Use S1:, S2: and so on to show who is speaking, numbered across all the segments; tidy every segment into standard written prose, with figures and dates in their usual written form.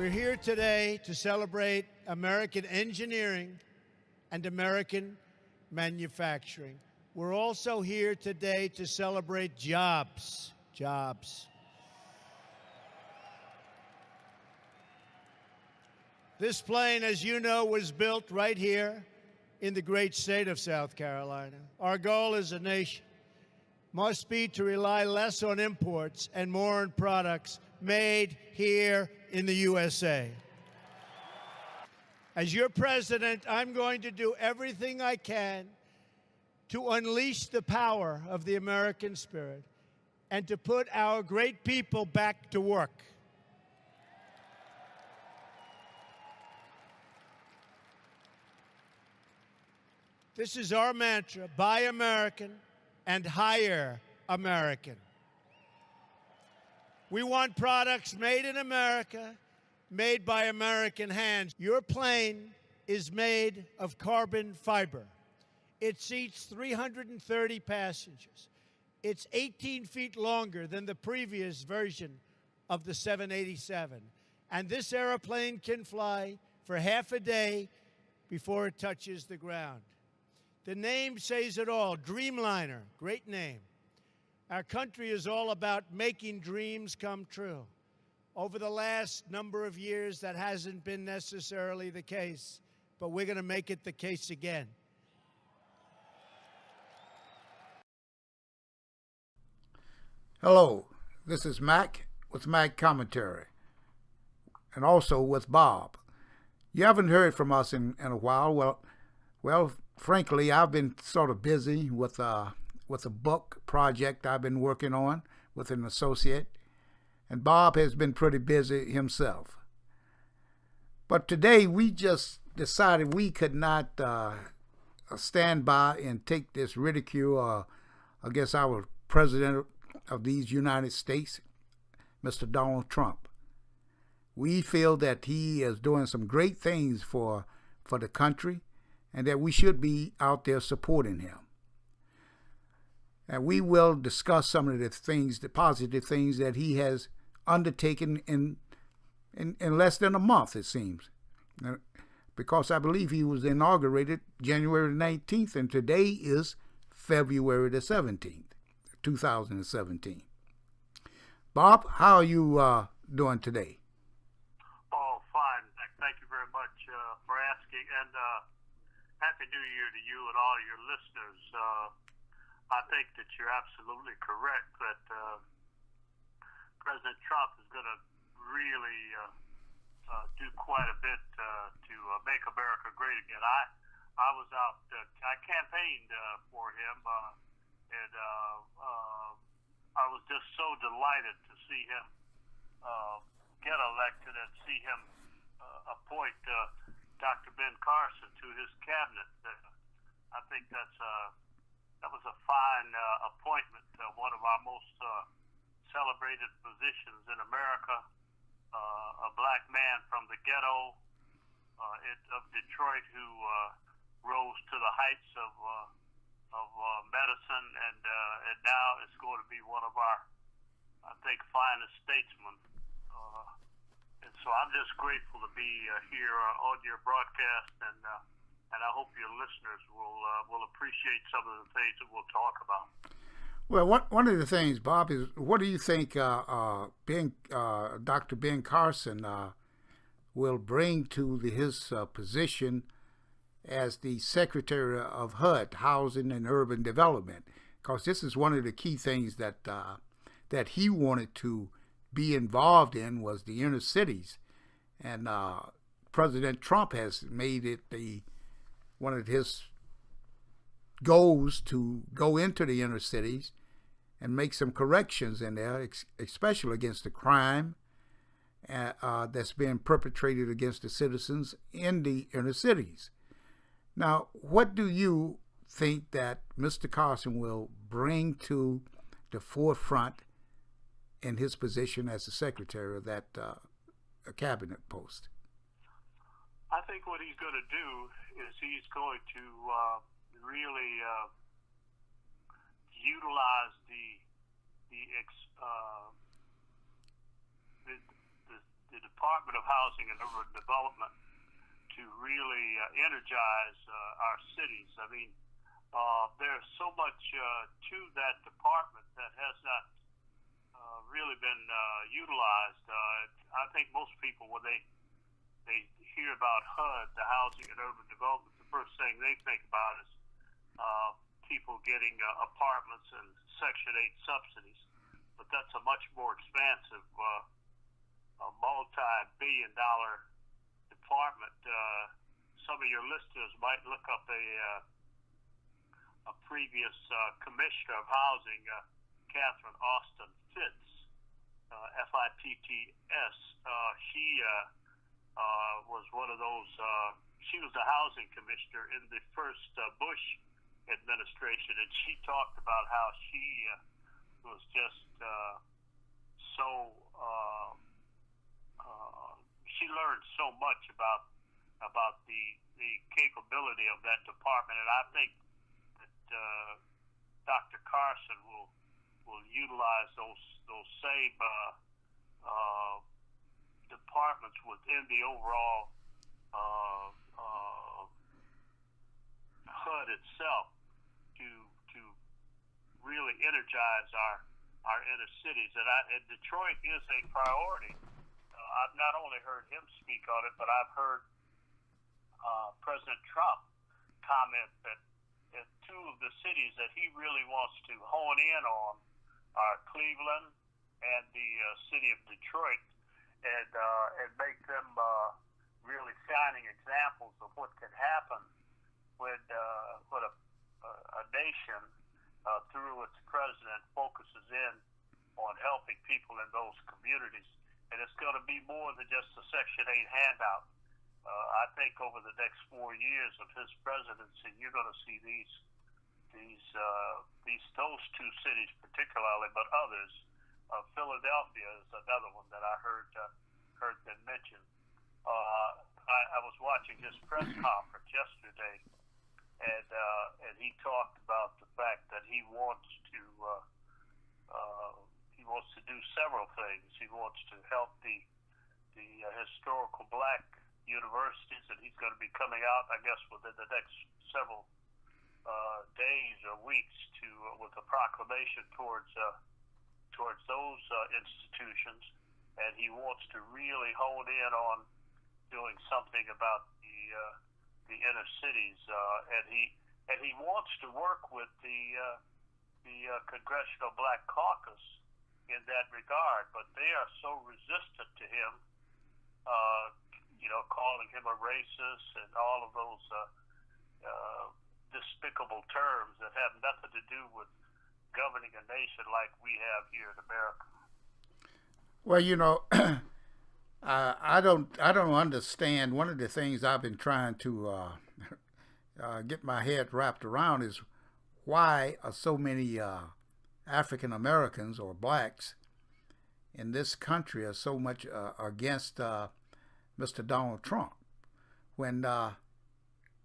S1: We're here today to celebrate American engineering and American manufacturing. We're also here today to celebrate jobs. Jobs. This plane, as you know, was built right here in the great state of South Carolina. Our goal as a nation must be to rely less on imports and more on products made here in the USA. As your president, I'm going to do everything I can to unleash the power of the American spirit and to put our great people back to work. This is our mantra: buy American and hire American. We want products made in America, made by American hands. Your plane is made of carbon fiber. It seats 330 passengers. It's 18 feet longer than the previous version of the 787. And this airplane can fly for half a day before it touches the ground. The name says it all, Dreamliner, great name. Our country is all about making dreams come true. Over the last number of years, that hasn't been necessarily the case, but we're going to make it the case again.
S2: Hello, this is Mac with Mac Commentary, and also with Bob. You haven't heard from us in a while. Well, frankly, I've been sort of busy with a book project I've been working on with an associate, and Bob has been pretty busy himself. But today we just decided we could not stand by and take this ridicule against our president of these United States, Mr. Donald Trump. We feel that he is doing some great things for the country, and that we should be out there supporting him. And we will discuss some of the things, the positive things that he has undertaken in less than a month, it seems. Because I believe he was inaugurated January 19th, and today is February the 17th, 2017. Bob, how are you doing today?
S3: Oh, fine. Thank you very much for asking. And Happy New Year to you and all your listeners. I think that you're absolutely correct that President Trump is going to really do quite a bit to make America great again. I was out, I campaigned for him, and I was just so delighted to see him get elected and see him appoint Dr. Ben Carson to his cabinet. I think that was a fine appointment, one of our most celebrated positions in America, a black man from the ghetto of Detroit who rose to the heights of medicine, and now is going to be one of our, I think, finest statesmen. And so I'm just grateful to be here on your broadcast, and I hope your listeners will appreciate some of the things that we'll talk about.
S2: Well, one of the things, Bob, is what do you think Dr. Ben Carson will bring to his position as the Secretary of HUD, Housing and Urban Development? Because this is one of the key things that he wanted to be involved in, was the inner cities, and President Trump has made it one of his goals to go into the inner cities and make some corrections in there, especially against the crime that's being perpetrated against the citizens in the inner cities. Now, what do you think that Mr. Carson will bring to the forefront in his position as the secretary of that cabinet post?
S3: I think what he's going to do is he's going to really utilize the Department of Housing and Urban Development to really energize our cities. I mean, there's so much to that department that has not really been utilized. I think most people, when they hear about HUD, the Housing and Urban Development, the first thing they think about is people getting apartments and Section 8 subsidies. But that's a much more expansive, multi-billion-dollar department. Some of your listeners might look up a previous commissioner of housing, Catherine Austin Fitts, Fitts. She was one of those. She was the housing commissioner in the first Bush administration, and she talked about how she was just so. She learned so much about the capability of that department, and I think that Dr. Carson will utilize those same departments within the overall HUD itself to really energize our inner cities. And Detroit is a priority. I've not only heard him speak on it, but I've heard President Trump comment that two of the cities that he really wants to hone in on are Cleveland and the city of Detroit, and make them really shining examples of what can happen when a nation through its president focuses in on helping people in those communities. And it's going to be more than just a Section 8 handout. I think over the next 4 years of his presidency, you're going to see those two cities particularly, but others. Philadelphia is another one that I heard them mention. I was watching his press conference yesterday, and he talked about the fact that he wants to do several things. He wants to help the historical black universities, and he's going to be coming out, I guess, within the next several days or weeks with a proclamation towards those institutions, and he wants to really hone in on doing something about the inner cities, and he wants to work with the Congressional Black Caucus in that regard, but they are so resistant to him, calling him a racist and all of those despicable terms that have nothing to do with governing a nation like we have here in America.
S2: Well, I don't understand. One of the things I've been trying to get my head wrapped around is why are so many African Americans or blacks in this country are so much against Mr. Donald Trump, when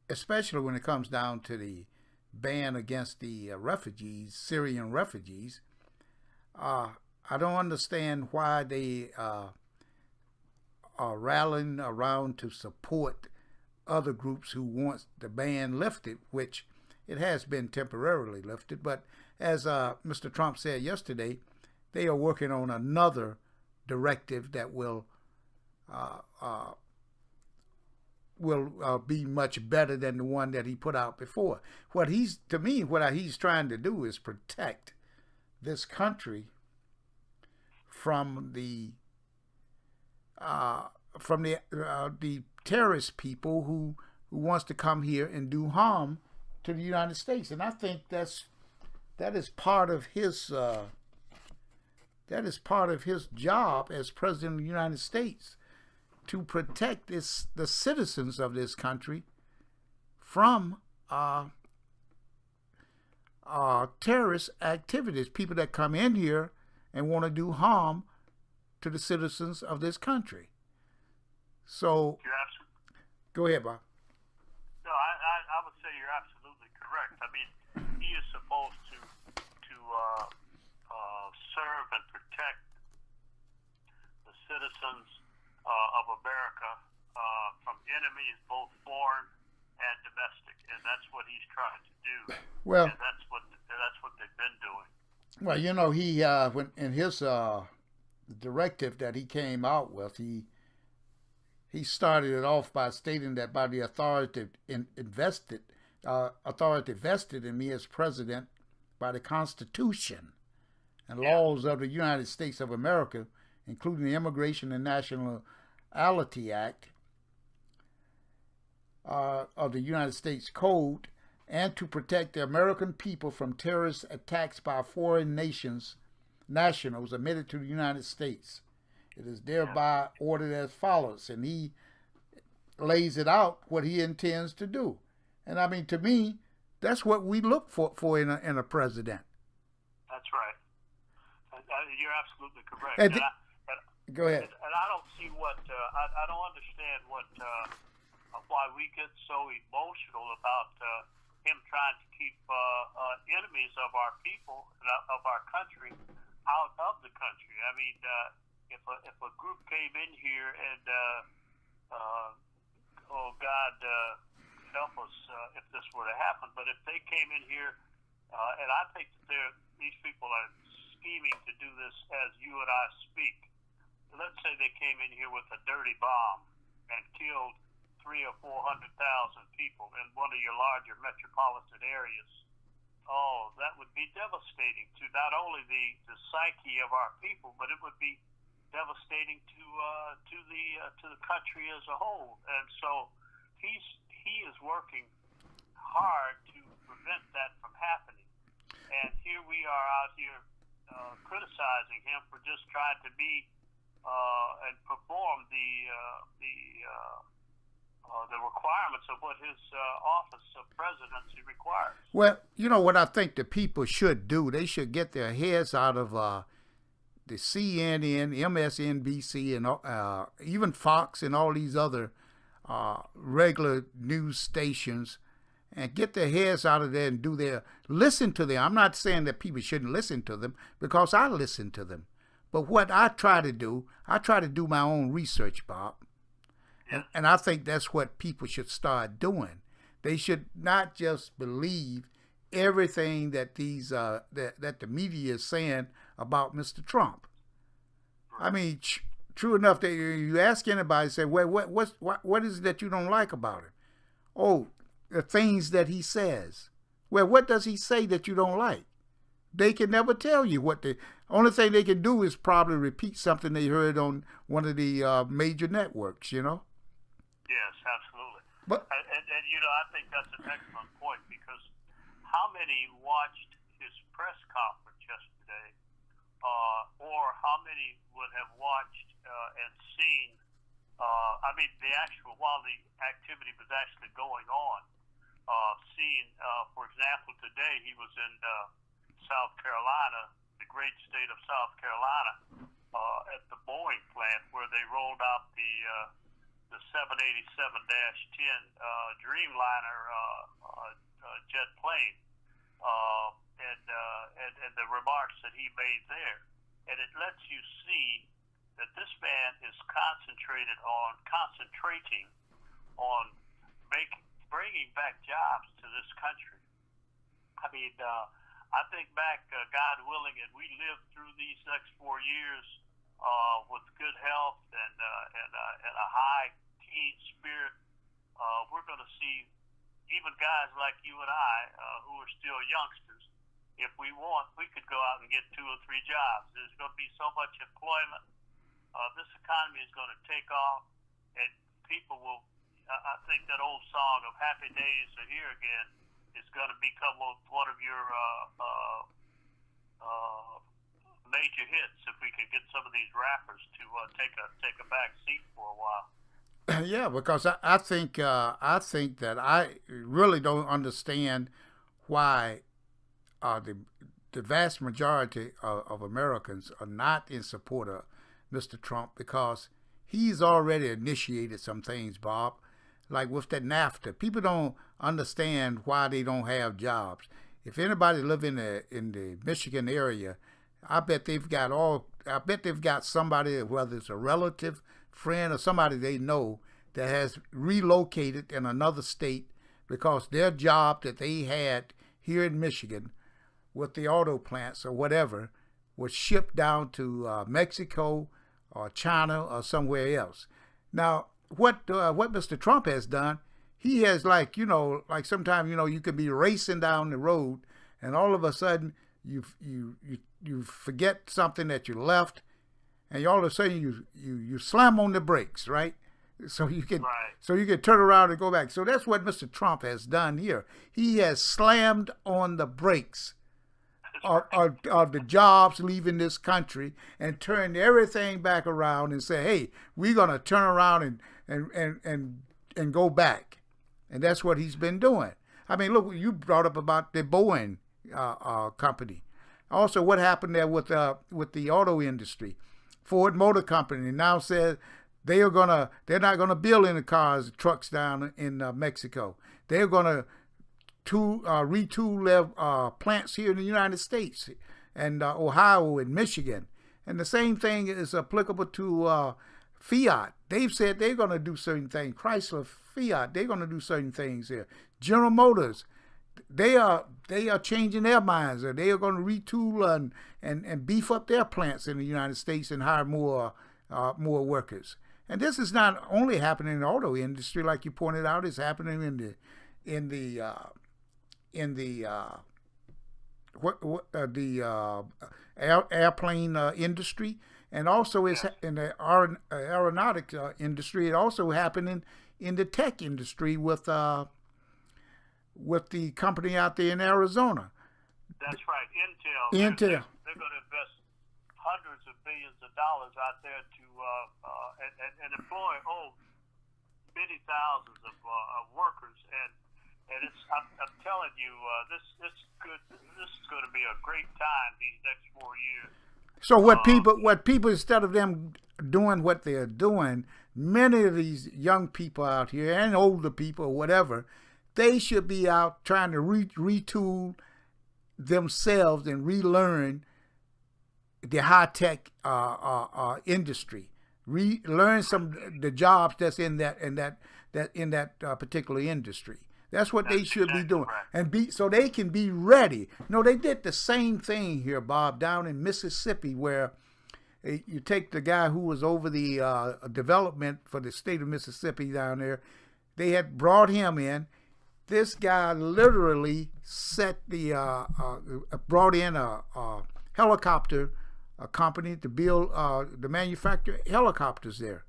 S2: especially when it comes down to the ban against the refugees, Syrian refugees. I don't understand why they are rallying around to support other groups who want the ban lifted, which it has been temporarily lifted. But as Mr. Trump said yesterday, they are working on another directive that will be much better than the one that he put out before. What he's trying to do is protect this country from the terrorist people who wants to come here and do harm to the United States. And I think that is part of his job as president of the United States, to protect the citizens of this country from terrorist activities, people that come in here and want to do harm to the citizens of this country. So, go ahead, Bob.
S3: No, I would say you're absolutely correct. I mean, he is supposed to serve and protect the citizens enemies, both foreign and domestic, and that's what he's trying to do.
S2: Well,
S3: And that's what they've been doing.
S2: well, he when in his directive that he came out with, he started it off by stating that by the authority vested in me as president by the Constitution and laws of the United States of America, including the Immigration and Nationality Act of the United States Code, and to protect the American people from terrorist attacks by foreign nationals admitted to the United States. It is thereby ordered as follows, and he lays it out what he intends to do. And I mean, to me, that's what we look for in a president.
S3: That's right. You're absolutely correct.
S2: Go ahead.
S3: And I don't see I don't understand why we get so emotional about him trying to keep enemies of our people, of our country, out of the country. I mean, if a group came in here and oh God, help us if this were to happen. But if they came in here, and I think that these people are scheming to do this as you and I speak. Let's say they came in here with a dirty bomb and killed 300,000 or 400,000 people in one of your larger metropolitan areas. Oh, that would be devastating to not only the psyche of our people, but it would be devastating to the country as a whole. And so he is working hard to prevent that from happening. And here we are out here criticizing him for just trying to be and perform the requirements of what his office of presidency requires.
S2: Well, you know what I think the people should do? They should get their heads out of the CNN, MSNBC, and even Fox and all these other regular news stations, and get their heads out of there and listen to them. I'm not saying that people shouldn't listen to them, because I listen to them. But what I try to do my own research, Bob. And I think that's what people should start doing. They should not just believe everything that that the media is saying about Mr. Trump. I mean, true enough, you ask anybody, say, well, what is it that you don't like about him? Oh, the things that he says. Well, what does he say that you don't like? They can never tell you what the only thing they can do is probably repeat something they heard on one of the major networks, you know?
S3: Yes, absolutely.
S2: But
S3: and you know, I think that's an excellent point, because how many watched his press conference yesterday, or how many would have watched and seen, I mean, while the activity was actually going on, for example, today he was in South Carolina, the great state of South Carolina, at the Boeing plant where they rolled out the 787-10 Dreamliner jet plane, and the remarks that he made there. And it lets you see that this man is concentrating on bringing back jobs to this country. I mean, I think back, God willing, and we live through these next 4 years with good health and a high teen spirit. We're going to see even guys like you and I, who are still youngsters. If we want, we could go out and get 2 or 3 jobs. There's going to be so much employment. This economy is going to take off, and people will. I think that old song of "Happy Days Are Here Again" is going to become one of your major hits if we can get some of these rappers to take a back seat for a while.
S2: Yeah, because I think that I really don't understand why the vast majority of Americans are not in support of Mr. Trump, because he's already initiated some things, Bob, like with that NAFTA. People don't understand why they don't have jobs. If anybody live in the Michigan area, I bet they've got somebody, whether it's a relative, friend, or somebody they know, that has relocated in another state because their job that they had here in Michigan with the auto plants or whatever was shipped down to Mexico or China or somewhere else. Now, what Mr. Trump has done, he has like sometimes you could be racing down the road and all of a sudden you forget something that you left, and all of a sudden you slam on the brakes, right? So you can turn around and go back. So that's what Mr. Trump has done here. He has slammed on the brakes of the jobs leaving this country and turned everything back around and say, hey, we're gonna turn around and go back. And that's what he's been doing. I mean, look, you brought up about the Boeing company. Also, what happened there with the auto industry? Ford Motor Company now says they're not gonna build any trucks down in Mexico. They're gonna retool their plants here in the United States and Ohio and Michigan. And the same thing is applicable to Fiat. They've said they're going to do certain things. Chrysler, Fiat, they're going to do certain things here. General Motors, they are changing their minds. They are going to retool and beef up their plants in the United States and hire more workers. And this is not only happening in the auto industry, like you pointed out. It's happening in the airplane industry, and also it's in the aeronautics industry. It also happening in the tech industry with the company out there in Arizona.
S3: That's right, Intel.
S2: Intel.
S3: They're going to invest hundreds of billions of dollars out there to and employ many thousands of workers. And I'm telling you, this is going to be a great time these next 4 years.
S2: So what people instead of them doing what they're doing, many of these young people out here and older people or whatever, they should be out trying to retool themselves and relearn the high tech industry. Learn some of the jobs that's in that particular industry. That's what they should be doing, and so they can be ready. No, they did the same thing here, Bob, down in Mississippi, where you take the guy who was over the development for the state of Mississippi down there. They had brought him in. This guy literally brought in a helicopter company to build to manufacture helicopters there.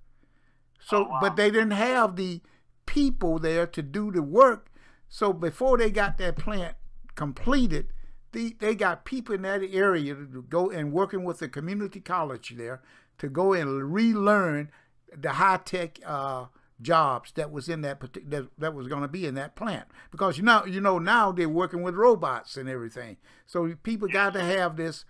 S2: So, but they didn't have the people there to do the work. So before they got that plant completed, they got people in that area to go and working with the community college there to go and relearn the high tech jobs that was in that was going to be in that plant, because now they're working with robots and everything. So people got to have this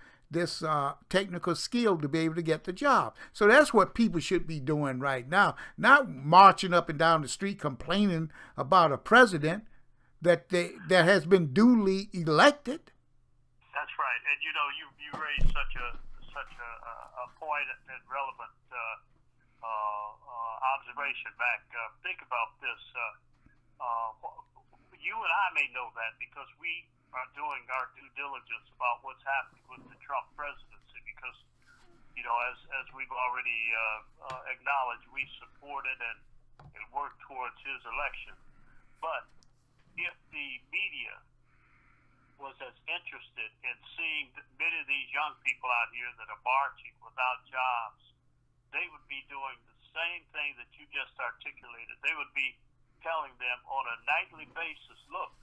S2: technical skill to be able to get the job. So that's what people should be doing right now, not marching up and down the street complaining about a president that has been duly elected.
S3: That's right, and you raised such a point and relevant observation back. Think about this. You and I may know that because we are doing our due diligence about what's happening with the Trump presidency, because as we've already acknowledged, we supported and worked towards his election. But if the media was as interested in seeing many of these young people out here that are marching without jobs, they would be doing the same thing that you just articulated. They would be telling them on a nightly basis, look,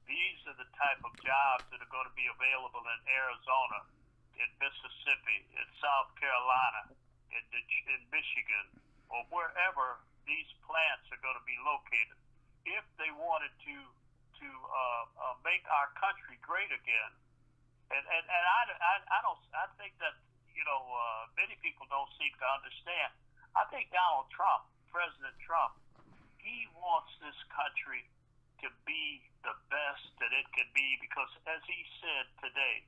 S3: these are the type of jobs that are going to be available in Arizona, in Mississippi, in South Carolina, in Michigan, or wherever these plants are going to be located. If they wanted to make our country great again, and I think that many people don't seem to understand. I think Donald Trump, President Trump, he wants this country to be the best that it can be, because as he said today,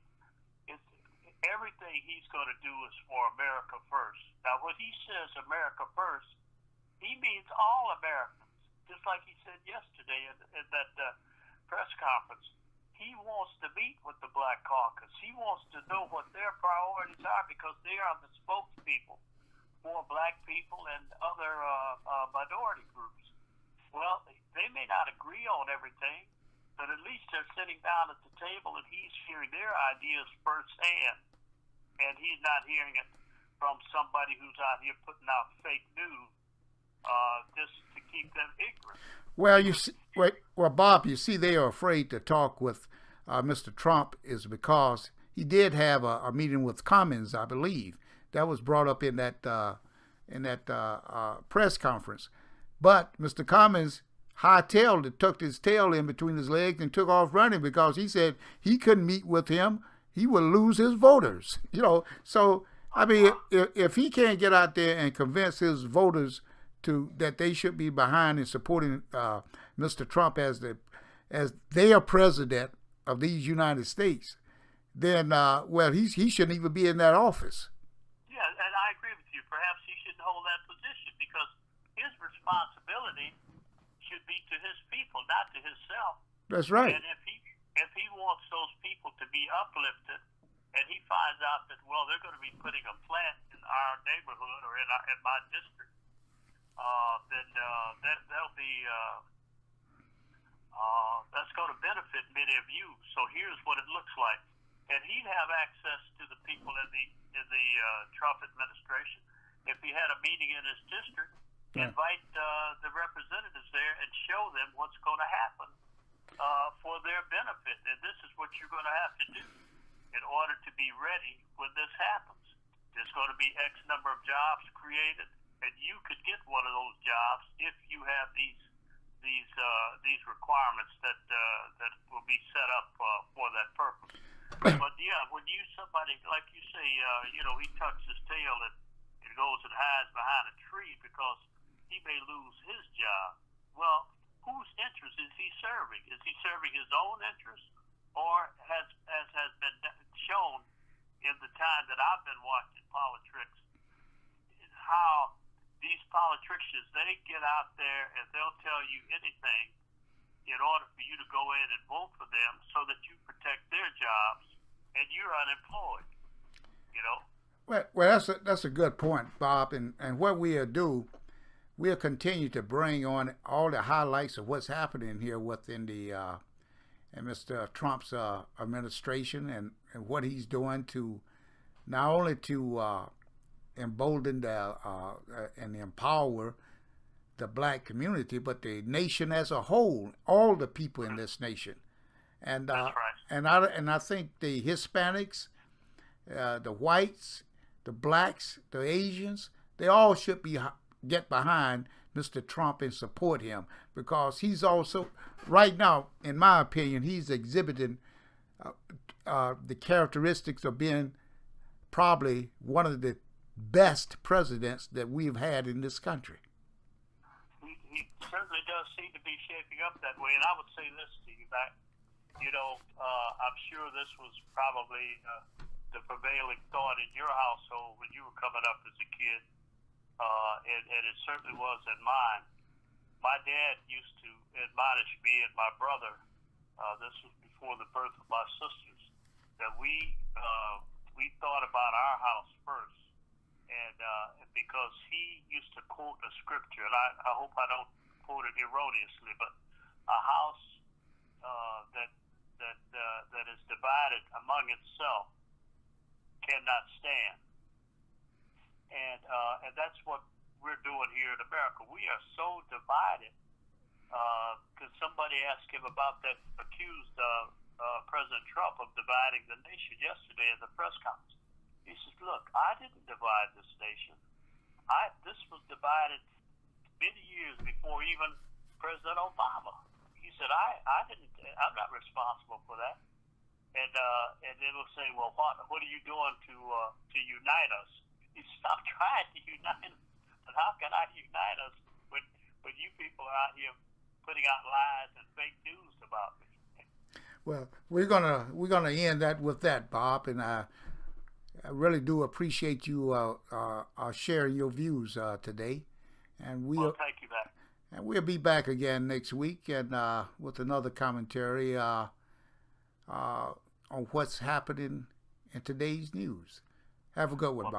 S3: everything he's going to do is for America first. Now, when he says America first, he means all Americans, just like he said yesterday in that press conference. He wants to meet with the Black Caucus. He wants to know what their priorities are because they are the spokespeople for Black people and other minority groups. Well, they may not agree on everything, but at least they're sitting down at the table and he's hearing their ideas firsthand. And he's not hearing it from somebody who's out here putting out fake news just to keep them ignorant.
S2: Well, you see, well, Bob, you see, they are afraid to talk with Mr. Trump is because he did have a meeting with Cummings, I believe. That was brought up in that press conference. But Mr. Cummings hightailed it, tucked his tail in between his legs, and took off running because he said he couldn't meet with him. He would lose his voters. You know, so I mean, if he can't get out there and convince his voters that they should be behind and supporting Mr. Trump as their president of these United States, then well, he shouldn't even be in that office.
S3: Yeah, and I agree with you. Perhaps he shouldn't hold that position because his responsibility should be to his people, not to himself.
S2: That's right.
S3: And if he wants those people to be uplifted, and he finds out that they're going to be putting a plant in our neighborhood or in my district, then that'll be that's going to benefit many of you. So here's what it looks like, and he'd have access to the people in the Trump administration if he had a meeting in his district. Yeah. Invite the representatives there and show them what's going to happen for their benefit, and this is what you're going to have to do in order to be ready when this happens. There's going to be X number of jobs created, and you could get one of those jobs if you have these requirements that will be set up for that purpose. But yeah, when somebody like you say, he tucks his tail and goes and hides behind a tree because he may lose his job. Well, whose interest is he serving? Is he serving his own interest, or as has been shown in the time that I've been watching politics, how these politicians, they get out there and they'll tell you anything in order for you to go in and vote for them so that you protect their jobs and you're unemployed,
S2: Well, that's a good point, Bob. And what we'll do, we'll continue to bring on all the highlights of what's happening here within the and Mr. Trump's administration and what he's doing to not only to embolden and empower the Black community, but the nation as a whole, all the people in this nation. And
S3: that's right.
S2: and I think the Hispanics, the whites, the blacks, the Asians, they all should get behind Mr. Trump and support him, because he's also, right now, in my opinion, he's exhibiting the characteristics of being probably one of the best presidents that we've had in this country.
S3: He certainly does seem to be shaping up that way, and I would say this to you, Matt. I'm sure this was probably the prevailing thought in your household when you were coming up as a kid, and it certainly was in mine. My dad used to admonish me and my brother, this was before the birth of my sisters, that we thought about our house first, and because he used to quote a scripture, and I hope I don't quote it erroneously, but a house that is divided among itself cannot stand. And that's what we're doing here in America. We are so divided. Because somebody asked him about that, accused President Trump of dividing the nation yesterday in the press conference. He says, "Look, I didn't divide this nation. This was divided many years before even President Obama." He said, I'm not responsible for that. And they will say, "Well, what are you doing to unite us?" He said, "I'm trying to unite us, but how can I unite us when you people are out here putting out lies and fake news about me?"
S2: Well, we're gonna end that with that, Bob, and I really do appreciate you sharing your views today. And
S3: well, thank you, Matt.
S2: And we'll be back again next week and with another commentary on what's happening in today's news. Have a good one, Bob.